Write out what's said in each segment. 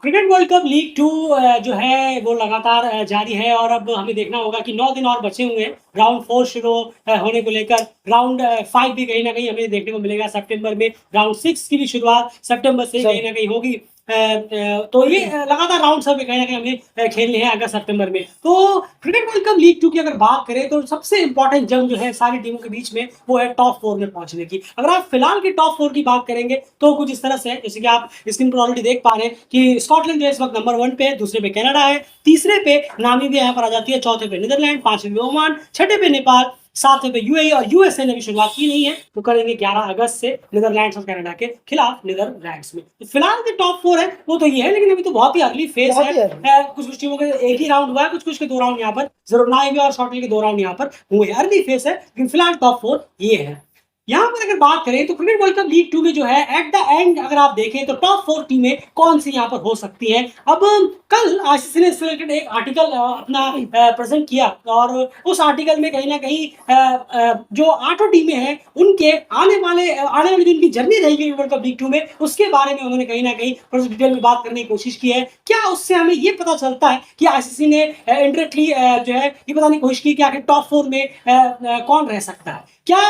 Cricket world cup league 2 जो है वो लगातार जारी है और अब हमें देखना होगा कि 9 दिन और बचे हुए हैं राउंड 4 शुरू होने को लेकर। राउंड 5 भी कहीं न कहीं हमें देखने को मिलेगा सितंबर में। राउंड 6 की भी शुरुआत सितंबर से ही सही। कहीं न कहीं होगी। तो ये लगातार राउंड सब कहीं न कहीं हमें खेलने हैं अगस्त सितंबर में। तो क्रिकेट वर्ल्ड कप लीग 2 की अगर बात करें तो सबसे इम्पोर्टेंट जंग जो है सारी टीमों के बीच में वो है टॉप 4 में पहुँचने की। अगर आप फिलहाल के टॉप 4 की बात करेंगे तो कुछ इस तरह से है, जैसे कि आप स्क्रीन पर ऑलरेडी देख पा रहे हैं कि स्कॉटलैंड जो है इस वक्त नंबर 1 पे है, दूसरे पे कनाडा है, तीसरे पे नामीबिया यहाँ पर आ जाती है, चौथे पे नीदरलैंड, पांचवें पे ओमान, छठे पे नेपाल, सातवें पे यूएई और यूएसए ने भी शुरुआत की नहीं है, तो करेंगे 11 अगस्त से नीदरलैंड्स और कनाडा के खिलाफ नीदरलैंड्स में। तो फिलहाल जो टॉप 4 है वो तो ये है, लेकिन अभी तो बहुत ही अर्ली फेज बहुत है। ही अर्ली। कुछ टीमों के एक ही राउंड हुआ है, कुछ के 2 राउंड यहाँ पर जरूर नामीबिया और स्कॉटलैंड के 2 राउंड यहाँ पर हुए। अर्ली फेज है, लेकिन फिलहाल टॉप 4 ये है। यहाँ पर अगर बात करें तो क्रिकेट वर्ल्ड कप लीग 2 में जो है एट द एंड अगर आप देखें तो टॉप 4 टीमें कौन सी यहाँ पर हो सकती हैं। अब कल आईसीसी ने इससे रिलेटेड एक आर्टिकल अपना प्रेजेंट किया और उस आर्टिकल में कहीं ना कहीं जो 8 टीमें हैं उनके आने वाली जो उनकी जर्नी रहेगी वर्ल्ड कप लीग 2 में उसके बारे में उन्होंने कहीं ना कहीं थोड़ी डिटेल में बात करने की कोशिश की है। क्या उससे हमें ये पता चलता है कि आईसीसी ने इंडायरेक्टली जो है ये बताने की कोशिश की कि आखिर टॉप 4 में कौन रह सकता है। क्या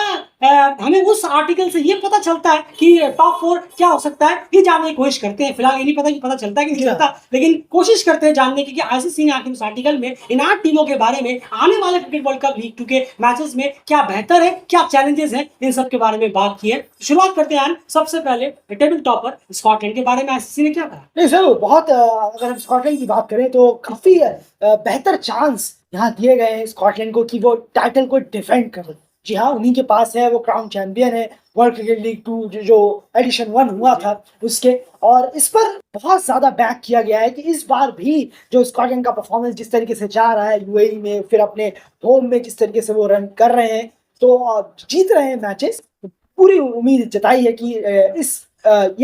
हमें उस आर्टिकल से ये पता चलता है कि टॉप 4 क्या हो सकता है, ये जानने की कोशिश करते हैं। फिलहाल ये नहीं पता कि पता चलता है कि नहीं चलता, लेकिन कोशिश करते हैं जानने की कि आईसीसी ने आखिर उस आर्टिकल में इन 8 टीमों के बारे में आने वाले क्रिकेट वर्ल्ड कप लीग 2 के मैचेस में क्या बेहतर है, क्या चैलेंजेस हैं, इन सब के बारे में बात की है। शुरुआत करते हैं सबसे पहले टेबल टॉपर स्कॉटलैंड के बारे में आईसीसी ने क्या कहा। नहीं सर, बहुत अगर हम स्कॉटलैंड की बात करें तो काफी बेहतर चांस यहाँ दिए गए हैं स्कॉटलैंड को कि वो टाइटल को डिफेंड करें। जी हाँ, उन्हीं के पास है, वो क्राउन चैंपियन है वर्ल्ड क्रिकेट लीग 2 जो एडिशन 1 हुआ था उसके। और इस पर बहुत ज्यादा बैक किया गया है कि इस बार भी जो स्कॉटलैंड का परफॉर्मेंस जिस तरीके से जा रहा है यूएई में, फिर अपने होम में जिस तरीके से वो रन कर रहे हैं, तो जीत रहे हैं मैचेस, पूरी उम्मीद जताई है कि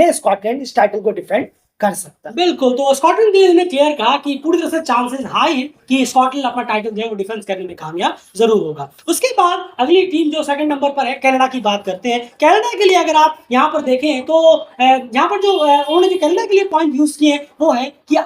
ये स्कॉटलैंड इस टाइटल को डिफेंड कर सकता है। बिल्कुल, तो स्कॉटलैंड के लिए उन्होंने क्लियर कहा कि पूरी तरह से चांसेस हाई हैं कि स्कॉटलैंड अपना टाइटल जो है वो डिफेंस करने में कामयाब जरूर होगा। उसके बाद अगली टीम जो सेकंड नंबर पर है कनाडा की बात करते हैं। कनाडा के लिए अगर आप यहाँ पर देखें तो यहाँ पर जो उन्होंने जो कनाडा के लिए पॉइंट यूज किए हैं वो है कि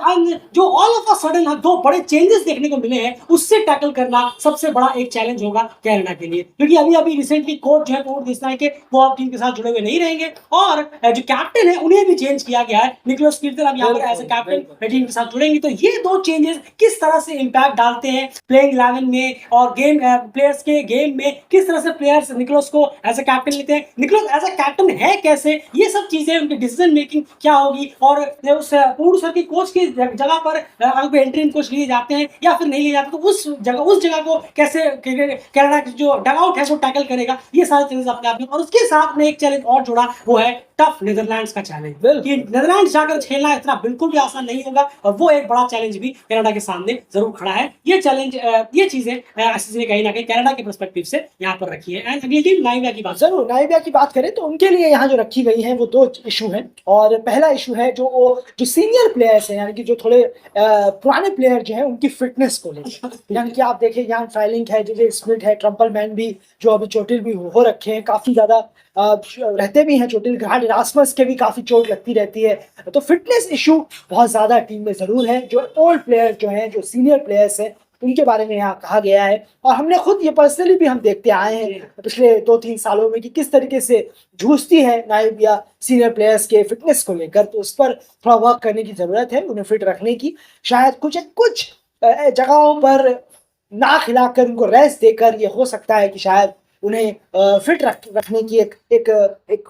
जो ऑल ऑफ अ सडन दो बड़े चेंजेस देखने को मिले हैं उससे टैकल करना सबसे बड़ा एक चैलेंज होगा कनाडा के लिए, क्योंकि अभी रिसेंटली कोच जो है कोच दिस है कि वो अब टीम के साथ जुड़े हुए नहीं रहेंगे और जो कैप्टन है उन्हें भी चेंज किया गया है। निकोलस कीर्तन अब यहाँ पर एज कैप्टन टीम के साथ जुड़ेंगे, तो ये दो चेंजेस किस तरह से इंपैक्ट डालते हैं प्लेइंग 11 में और गेम प्लेयर्स के गेम में, किस तरह से प्लेयर्स निकोलस को एज ए कैप्टन लेते हैं, निकोलस एज ए कैप्टन है कैसे, ये सब चीजें उनकी डिसीजन मेकिंग क्या होगी और उस पूर्ण सर की कोच की जगह पर अगर एंट्री कोच लिए जाते हैं या फिर नहीं लिए जाते तो उस जगह को कैसे कनाडा की जो डगआउट है वो टैकल करेगा, ये सारे चीजें अपने आप में। और उसके साथ में एक चैलेंज और जुड़ा वो है टफ नीदरलैंड्स का चैलेंज कि नीदरलैंड्स जाकर खेलना इतना बिल्कुल भी आसान नहीं होगा और वो एक बड़ा चैलेंज भी कनाडा के सामने जरूर खड़ा है। ये चैलेंज ये चीजें आईसीसी ने कहीं ना कहीं कनाडा के पर्सपेक्टिव से यहाँ पर रखी है। एंड अगली टीम नामीबिया की बात जरूर, नामीबिया की बात करें तो उनके लिए यहाँ जो रखी गई है वो दो इशू हैं। और पहला इशू है जो सीनियर प्लेयर्स हैं, यानी कि जो थोड़े पुराने प्लेयर जो हैं उनकी फिटनेस को लेकर। यानी कि आप देखिए यहाँ फाइलिंग है, जे स्मिथ है, ट्रम्पलमैन भी जो अभी चोटिल भी हो रखे हैं, काफी ज्यादा रहते भी हैं चोटिल, ग्रांड रासमस के भी काफी चोट लगती रहती है। तो फिटनेस इशू बहुत ज्यादा टीम में जरूर है। जो ओल्ड प्लेयर जो हैं, जो सीनियर प्लेयर्स हैं, उनके बारे में यहाँ कहा गया है। और हमने खुद ये पर्सनली भी हम देखते आए हैं पिछले 2-3 सालों में कि किस तरीके से जूझती है नामीबिया सीनियर प्लेयर्स के फिटनेस को लेकर। तो उस पर थोड़ा वर्क करने की जरूरत है, उन्हें फिट रखने की। शायद कुछ जगहों पर ना खिलाकर उनको रेस्ट देकर ये हो सकता है कि शायद उन्हें फिट रखने की एक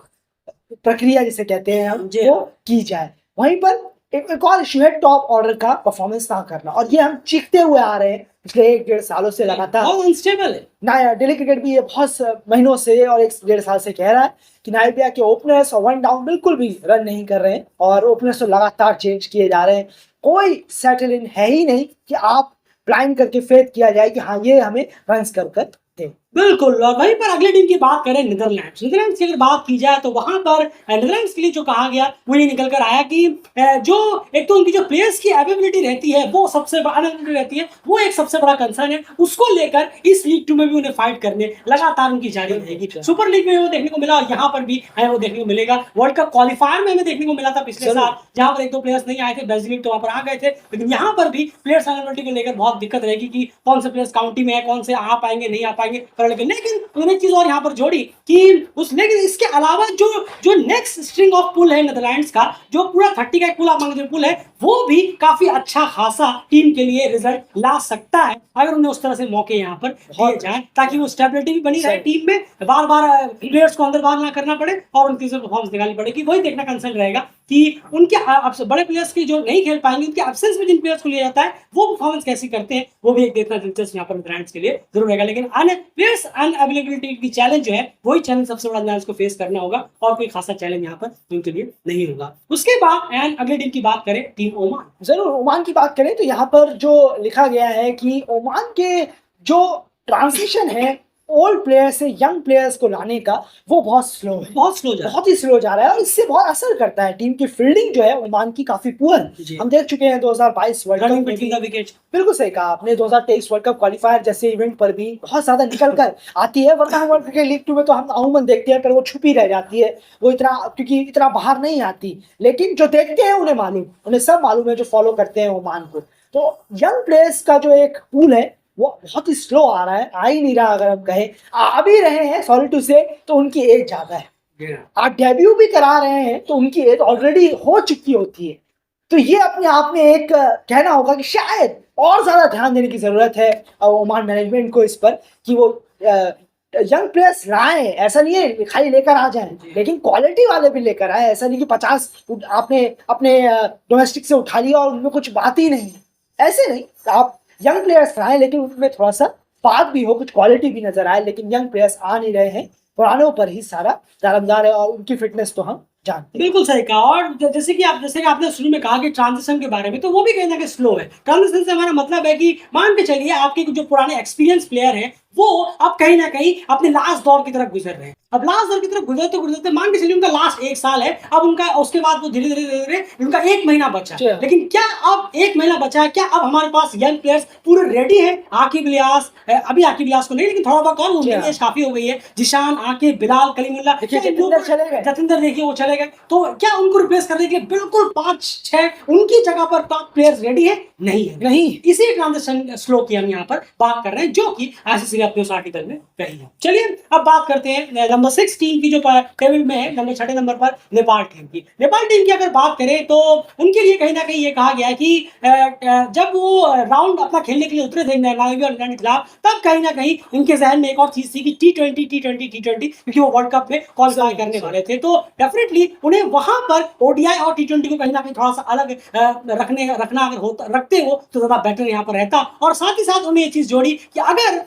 प्रक्रिया जिसे कहते हैं हम वो की जाए। वहीं पर एक और इशू है टॉप ऑर्डर का परफॉर्मेंस ना करना, और ये हम चीखते हुए आ रहे हैं पिछले 1-1.5 सालों से लगातार। बहुत अनस्टेबल है ना डेली क्रिकेट भी ये बहुत महीनों से और 1-1.5 साल से कह रहा है कि नामीबिया के ओपनर्स और वन डाउन बिल्कुल भी रन नहीं कर रहे हैं और ओपनर्स तो लगातार चेंज किए जा रहे हैं। कोई सेटल इन है ही नहीं कि आप प्लान करके फेथ किया जाए कि हाँ ये हमें रन कर दें। बिल्कुल। और वहीं पर अगली टीम की बात करें नीदरलैंड्स की अगर बात की जाए तो वहां पर नीदरलैंड्स के लिए जो कहा गया वो ये निकल कर आया कि जो एक तो उनकी जो प्लेयर्स की अवेलेबिलिटी रहती है वो सबसे अवेलेबिलिटी रहती है, वो एक सबसे बड़ा कंसर्न है। उसको लेकर इस लीग 2 में भी उन्हें फाइट करने लगातार उनकी जारी रहेगी। सुपर लीग में वो देखने को मिला और यहाँ पर भी है वो देखने को मिलेगा। वर्ल्ड कप क्वालिफायर में हमें देखने को मिला था पिछले साल, जहां पर एक दो प्लेयर्स नहीं आए थे, ब्राजील तो वहां पर आ गए थे, लेकिन यहाँ पर भी प्लेयर्स अवेलेबिलिटी को लेकर बहुत दिक्कत रहेगी कि कौन से प्लेयर्स काउंटी में है, कौन से आ पाएंगे नहीं आ पाएंगे। लेकिन उन्होंने एक चीज और यहाँ पर जोड़ी कि लेकिन इसके अलावा जो जो नेक्स्ट स्ट्रिंग ऑफ पुल है नीदरलैंड्स का, जो पूरा 30 का एक पुल आप मान लीजिए पुल है, वो भी काफी अच्छा खासा टीम के लिए रिजल्ट ला सकता है अगर उन्हें उस तरह से मौके यहाँ पर दिए जाए, ताकि वो स्टेबिलिटी भी बनी रहे टीम में, बार बार प्लेयर्स को अंदर बाहर ना करना पड़े और उनकी परफॉर्मेंस निकालनी पड़ेगी। वही देखना कंसर्न रहेगा कि उनके बड़े प्लेयर्स की जो नहीं खेल पाएंगे, उनके एब्सेंस में जिन प्लेयर्स को लिया जाता है वो परफॉर्मेंस कैसी करते हैं, वो भी एक देखना दिलचस्प यहाँ पर नीदरलैंड्स के लिए जरूर रहेगा। लेकिन प्लेयर्स अनअवेलेबिलिटी की चैलेंज जो है वही चैलेंज सबसे बड़ा नीदरलैंड्स को फेस करना होगा और कोई खासा चैलेंज यहाँ पर उनके लिए नहीं होगा। उसके बाद अगली टीम की बात करें, टीम ओमान। जरूर ओमान की बात करें तो यहाँ पर जो लिखा गया है कि ओमान के जो ट्रांजिशन है ओल्ड प्लेयर्स से यंग प्लेयर्स को लाने का वो बहुत स्लो है, बहुत ही स्लो जा रहा है और इससे बहुत असर करता है। टीम की फील्डिंग जो है ओमान की काफी पुअर, हम देख चुके हैं 2022 वर्ल्ड कप में भी। बिल्कुल सही कहा आपने, 2023 वर्ल्ड कप क्वालिफायर जैसे इवेंट पर भी बहुत ज्यादा निकल कर आती है, वरना वर्ल्ड क्रिकेट लीग 2 में तो हम अमूमन देखते हैं पर वो छुपी रह जाती है, वो क्योंकि इतना बाहर नहीं आती। लेकिन जो देखते हैं उन्हें मालूम, उन्हें सब मालूम है जो फॉलो करते हैं ओमान को। तो यंग प्लेयर्स का जो एक पूल है वो बहुत ही स्लो आ रहा है, आ ही नहीं रहा। अगर हम कहें आ भी रहे हैं सॉरी टू से, तो उनकी एज ज्यादा है। आप डेब्यू भी करा रहे हैं तो उनकी एज ऑलरेडी हो चुकी होती है। तो ये अपने आप में एक कहना होगा कि शायद और ज्यादा ध्यान देने की जरूरत है ओमान मैनेजमेंट को इस पर कि वो यंग प्लेयर्स लाए। ऐसा नहीं है खाली लेकर आ जाए, लेकिन क्वालिटी वाले भी लेकर आए। ऐसा नहीं कि 50 आपने अपने डोमेस्टिक से उठा लिया और उनमें कुछ बात ही नहीं, ऐसे नहीं। आप यंग प्लेयर्स आए लेकिन उनमें थोड़ा सा बात भी हो, कुछ क्वालिटी भी नजर आए, लेकिन यंग प्लेयर्स आ नहीं रहे हैं, पुरानों पर ही सारा दारोमदार है और उनकी फिटनेस तो हम जानते हैं। बिल्कुल सही कहा। और जैसे कि आपने शुरू में कहा कि ट्रांजिशन के बारे में, तो वो भी कहीं ना कहीं स्लो है। ट्रांजिशन से हमारा मतलब है कि मान के चलिए आपके जो पुराने एक्सपीरियंस प्लेयर हैं वो अब कहीं ना कहीं अपने लास्ट दौर की तरफ गुजर रहे हैं। अब लास्ट दौर की तरफ गुजरते गुजरते मान के चलिए उनका लास्ट 1 साल है, अब उनका उसके बाद वो धीरे धीरे उनका 1 महीना बचा। लेकिन क्या अब 1 महीना बचा है, क्या अब हमारे पास यंग प्लेयर्स पूरे रेडी है? आकिब इलियास, अभी आकिब इलियास को नहीं, लेकिन थोड़ा बहुत और उनकी एज काफी हो गई है। जिशान, आकिब, बिलाल, कलीमुल्लाह, जतिंदर देखिए वो चले गए, तो क्या उनको रिप्लेस करने के लिए बिल्कुल 5-6 उनकी जगह पर टॉप प्लेयर्स रेडी है? नहीं है, नहीं। इसी ट्रांजिशन स्लो की हम यहाँ पर बात कर रहे हैं, जो कि आईसीसी अपने उस आर्टिकल में कही है। चलिए अब बात करते हैं नंबर 6 टीम की, जो टेबल में है नंबर 6 नंबर पर नेपाल टीम की। नेपाल टीम की अगर बात करें तो उनके लिए कहीं ना कहीं ये कहा गया है कि जब वो राउंड अपना खेलने के लिए उतरे थे नामीबिया और इंग्लैंड के खिलाफ, तब कहीं ना कहीं उनके जहन में एक और चीज थी कि टी20, क्योंकि वो वर्ल्ड कप में क्वालिफाई करने वाले थे, तो डेफिनेटली उन्हें वहां पर ओडीआई और टी20 को कहीं ना कहीं थोड़ा सा अलग रखना अगर होता रखते हो तो ज्यादा बेटर यहाँ पर रहता। और साथ ही साथ उन्हें ये चीज जोड़ी कि अगर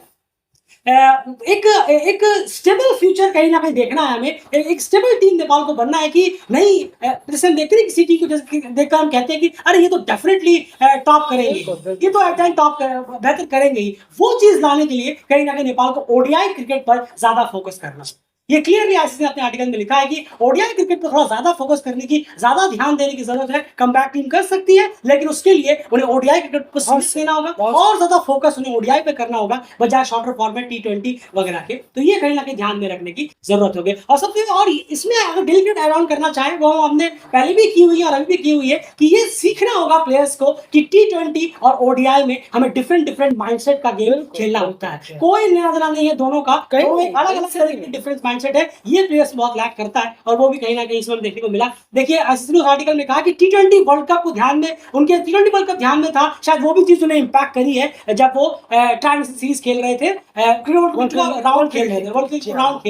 एक स्टेबल फ्यूचर कहीं ना कहीं देखना है हमें, एक स्टेबल टीम नेपाल को बनना है कि नहीं, जैसे हम देखते हैं किसी टीम को देखकर हम कहते हैं कि अरे ये तो डेफिनेटली टॉप करेंगे, ये तो एट टाइम टॉप बेहतर करेंगे ही। वो चीज लाने के लिए कहीं ना कहीं नेपाल को ओडीआई क्रिकेट पर ज्यादा फोकस करना। ये क्लियरली आईसीसी ने अपने आर्टिकल में लिखा है कि ओडीआई क्रिकेट पर थोड़ा ज्यादा फोकस करने की, ज्यादा ध्यान देने की जरूरत है। कमबैक टीम कर सकती है, लेकिन उसके लिए उन्हें ओडीआई क्रिकेट पर सीरियस लेना होगा और ज्यादा फोकस उन्हें ओडीआई पे करना होगा बजाय शॉर्टर फॉर्मेट टी20 वगैरह के। तो ये कहीं ना कहीं ध्यान में रखने की जरूरत होगी। और सबसे और इसमें अगर डेलिकेट ऐड ऑन करना चाहे वो हमने पहले भी की हुई है और अभी भी की हुई है कि ये सीखना होगा प्लेयर्स को कि टी20 और ओडीआई में हमें डिफरेंट माइंडसेट का गेम खेलना होता है। कोई लेना देना नहीं है दोनों का, अलग अलग तरह की डिफरेंट माइंडसेट है। ये प्लेयर्स बहुत लैक करता है और वो भी कहीं ना कहीं इसमें देखने को मिला। देखिए आईसीसी आर्टिकल में कहा कि टी20 वर्ल्ड कप को ध्यान में, उनके टी20 वर्ल्ड कप ध्यान में था, शायद वो भी चीज उन्हें इंपैक्ट करी है जब वो ट्रांस सीरीज खेल रहे थे, राउंड खेल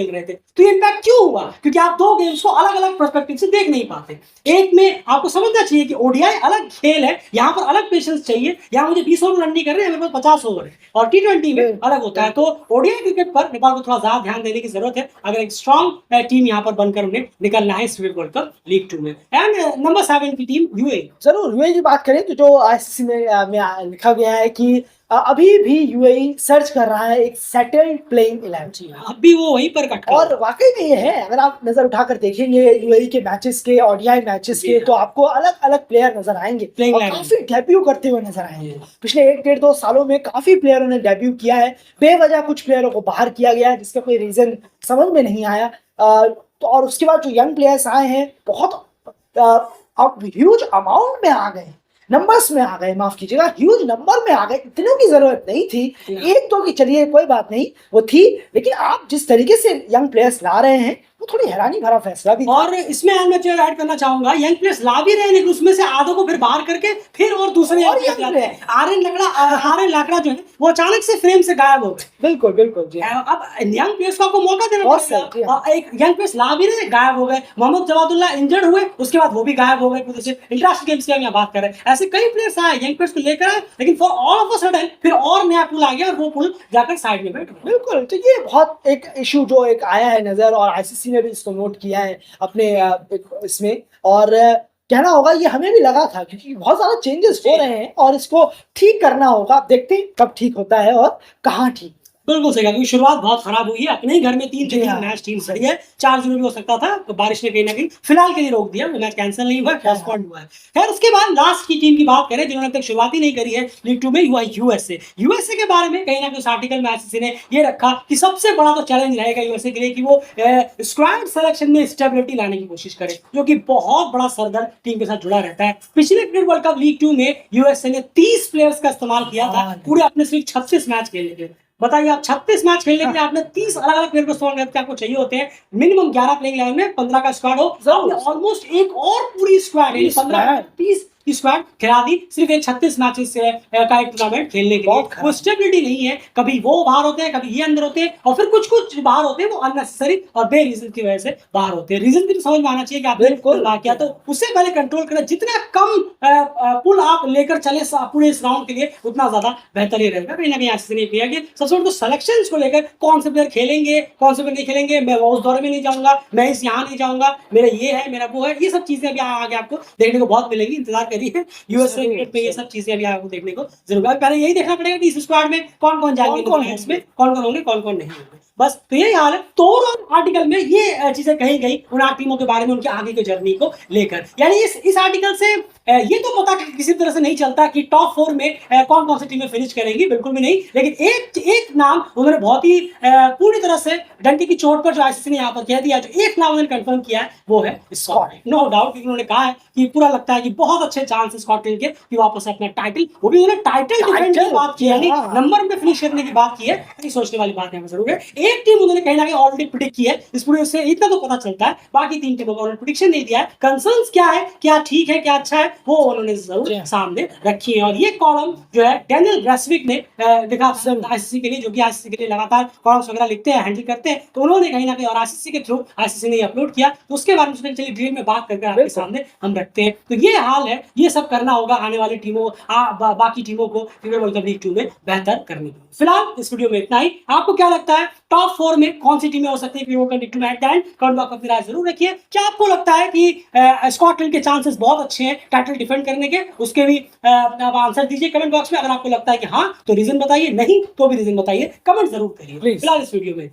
रहे थे। तो ये इंपैक्ट क्यों हुआ? क्योंकि आप दो गेम्स को अलग अलग पर्सपेक्टिव से देख नहीं पाते। एक में आपको समझना चाहिए कि ओडीआई अलग खेल है, यहाँ पर अलग पेशेंस चाहिए, यहाँ मुझे 20 ओवर रन नहीं कर रहे हैं, मेरे पास 50 ओवर है, और टी20 में अलग होता है। तो ओडीआई क्रिकेट पर नेपाल को थोड़ा ज्यादा ध्यान देने की जरूरत है अगर एक स्ट्रॉन्ग टीम यहाँ पर बनकर उन्हें निकलना है इस वर्ल्ड कप लीग 2 में। एंड नंबर 7 की टीम यूएई। जरूर यूएई की बात करें तो जो आईसीसी में लिखा गया है कि अभी भी यूएई सर्च कर रहा है एक सेटल्ड प्लेइंग 11। जी हाँ, अब भी वो वहीं पर कटका और वाकई में ये है, अगर आप नजर उठाकर देखेंगे यूएई के मैचेस के, ओडीआई मैचेस जी के, हाँ। तो आपको अलग अलग प्लेयर नजर आएंगे Playing और 11 काफी डेब्यू करते हुए नजर आएंगे। पिछले 1-1.5-2 सालों में काफी प्लेयरों ने डेब्यू किया है, बेवजह कुछ प्लेयरों को बाहर किया गया है जिसका कोई रीजन समझ में नहीं आया। तो और उसके बाद जो यंग प्लेयर्स आए हैं बहुत अब ह्यूज अमाउंट में आ गए, नंबर्स में आ गए, माफ कीजिएगा, ह्यूज नंबर में आ गए। इतनों की जरूरत नहीं थी, एक दो की चलिए कोई बात नहीं, वो थी, लेकिन आप जिस तरीके से यंग प्लेयर्स ला रहे हैं वो थोड़ी हैरानी भरा फैसला भी था। और इसमें मैं जो ऐड करना चाहूंगा, यंग प्लेयर्स ला भी रहे हैं लेकिन उसमें से आधों को फिर बाहर करके फिर और दूसरे और young young players लाते हैं। आर्यन लाकड़ा जो है वो अचानक से फ्रेम से गायब हो गए। बिल्कुल बिल्कुल जी। अब यंग प्लेयर्स को आपको मौका देना बहुत पड़ेगा। सही, और एक यंग प्लेयर्स ला भी रहे, गायब हो गए। मोहम्मद जवादुल्लाह इंजर्ड हुए, उसके बाद वो भी गायब हो गए। इंटरनेशनल गेम्स की हम यहाँ बात कर रहे हैं, ऐसे कई प्लेयर्स आए यंग प्लेयर्स को लेकर आए, लेकिन for all of a sudden फिर और नया पुल आ गया और वो पुल जाकर साइड में बैठ गया। बिल्कुल, तो ये बहुत एक इशू जो एक आया है नजर, और आईसीसी ने भी इसको नोट किया है अपने इसमें, और कहना होगा ये हमें भी लगा था क्योंकि बहुत ज्यादा चेंजेस हो रहे हैं और इसको ठीक करना होगा। देखते हैं कब ठीक होता है और कहाँ ठीक। बिल्कुल सही कहा, क्योंकि शुरुआत बहुत खराब हुई है। अपने ही घर में 3 जी हाँ। मैच टीम सही है, 4 जुलाई भी हो सकता था, तो बारिश ने कहीं ना कहीं फिलहाल के लिए रोक दिया, वो मैच कैंसिल नहीं हुआ, पोस्टपोन हुआ है। खैर उसके बाद लास्ट की टीम की बात करें जिन्होंने अब तक शुरुआत ही नहीं करी है लीग 2 में, हुआ यूएसए। यूएसए के बारे में कहीं ना कहीं उस आर्टिकल में आईसीसी ने ये रखा कि सबसे बड़ा तो चैलेंज रहेगा यूएसए के लिए कि वो स्क्वाड सिलेक्शन में स्टेबिलिटी लाने की कोशिश करे, जो कि बहुत बड़ा सरदर्द टीम के साथ जुड़ा रहता है। पिछले क्रिकेट वर्ल्ड कप लीग 2 में यूएसए ने 30 प्लेयर्स का इस्तेमाल किया था पूरे अपने सिर्फ 36 मैच खेलने के लिए। बताइए आप, 36 मैच खेलने के लिए आपने 30 अलग अलग प्लेयर को इस्तेमाल करके आपको चाहिए होते हैं मिनिमम 11 प्लेइंग 11 में 15 का स्क्वाड हो, ऑलमोस्ट एक और पूरी स्क्वाड 15 30 की स्क्वाड खिला दी सिर्फ एक 36 मैचेस का एक टूर्नामेंट खेलने के लिए। वो स्टेबिलिटी नहीं है, कभी वो बाहर होते हैं, कभी ये अंदर होते हैं, और फिर कुछ कुछ बाहर होते हैं वो अननेसेसरी और बे रीजन की वजह से बाहर होते हैं। रीजन भी तो समझ में आना चाहिए कि आपने क्या, तो उससे पहले कंट्रोल करें। जितना कम पुल आप लेकर चले पूरे इस राउंड के लिए उतना ज्यादा बेहतर ही रहेगा। कहीं ना कहीं आईसीसी ने किया कि सबसे बड़ा तो सिलेक्शन को लेकर कौन से प्लेयर खेलेंगे, कौन से प्लेयर नहीं खेलेंगे, मैं उस दौरे में नहीं जाऊंगा, मैं इस यहाँ नहीं जाऊंगा, मेरा ये है, मेरा वो है, ये सब चीजें अभी आगे आपको देखने को बहुत मिलेंगी, इंतजार करिए। यूएसए क्रिकेट में ये सब चीजें अभी आपको देखने को जरूर, पहले यही देखना पड़ेगा कि इस स्क्वाड में कौन कौन जाएंगे, कौन कौन होंगे, कौन कौन नहीं होंगे। बस तो यही हाल है। तो आर्टिकल में ये चीजें कही गई उन 8 टीमों के बारे में, उनकी आगे की जर्नी को लेकर। यानी इस आर्टिकल से ये तो पता किसी तरह से नहीं चलता कि टॉप 4 में कौन कौन सी टीमें फिनिश करेंगी, बिल्कुल भी नहीं। लेकिन एक नाम उन्होंने बहुत ही पूरी तरह से डंके की चोट पर जो आईसीसी ने यहाँ पर कह दिया, जो एक नाम उन्होंने कंफर्म किया है वो है स्कॉटलैंड। नो डाउट, क्योंकि उन्होंने कहा है कि पूरा लगता है कि बहुत अच्छे चांस है स्कॉटलैंड के कि वापस अपना टाइटल, वो भी उन्होंने टाइटल डिफेंड की बात की है, नंबर में फिनिश करने की बात की है। नहीं सोचने वाली बात है जरूर है। एक टीम उन्होंने कहीं ना कहीं ऑलरेडी प्रिडिक्ट की है, इस पूरे से इतना तो पता चलता है। बाकी 3 टीमों का उन्होंने प्रिडिक्शन नहीं दिया है। कंसर्न्स क्या है, क्या ठीक है, क्या अच्छा है, वो उन्होंने जरूर सामने रखी है। और ये कॉलम जो है डैनियल ग्रेसविक ने लिखा आईसीसी के लिए, जो कि आईसीसी के लिए लगातार कॉलम्स वगैरह लिखते हैं, हैंडल करते हैं, तो उन्होंने कहीं ना कहीं और आईसीसी के थ्रू आईसीसी ने अपलोड किया, तो उसके बारे में चलिए डिटेल में बात करके आपके सामने हम रखते हैं। तो ये हाल है, ये सब करना होगा आने वाली टीमों बाकी टीमों को क्रिकेट वर्ल्ड कप लीग 2 में बेहतर करने के लिए। फिलहाल इस वीडियो में इतना ही। आपको क्या लगता है टॉप 4 में कौन सी टीमें हो सकती है क्रिकेट वर्ल्ड कप लीग 2 में? कमेंट बॉक्स में अपनी राय जरूर रखिए। क्या आपको लगता है कि स्कॉटलैंड के चांसेस बहुत अच्छे हैं टाइटल डिफेंड करने के? उसके भी आप आंसर दीजिए कमेंट बॉक्स में। अगर आपको लगता है कि हाँ तो रीजन बताइए, नहीं तो भी रीजन बताइए, कमेंट जरूर करिए। फिलहाल इस वीडियो में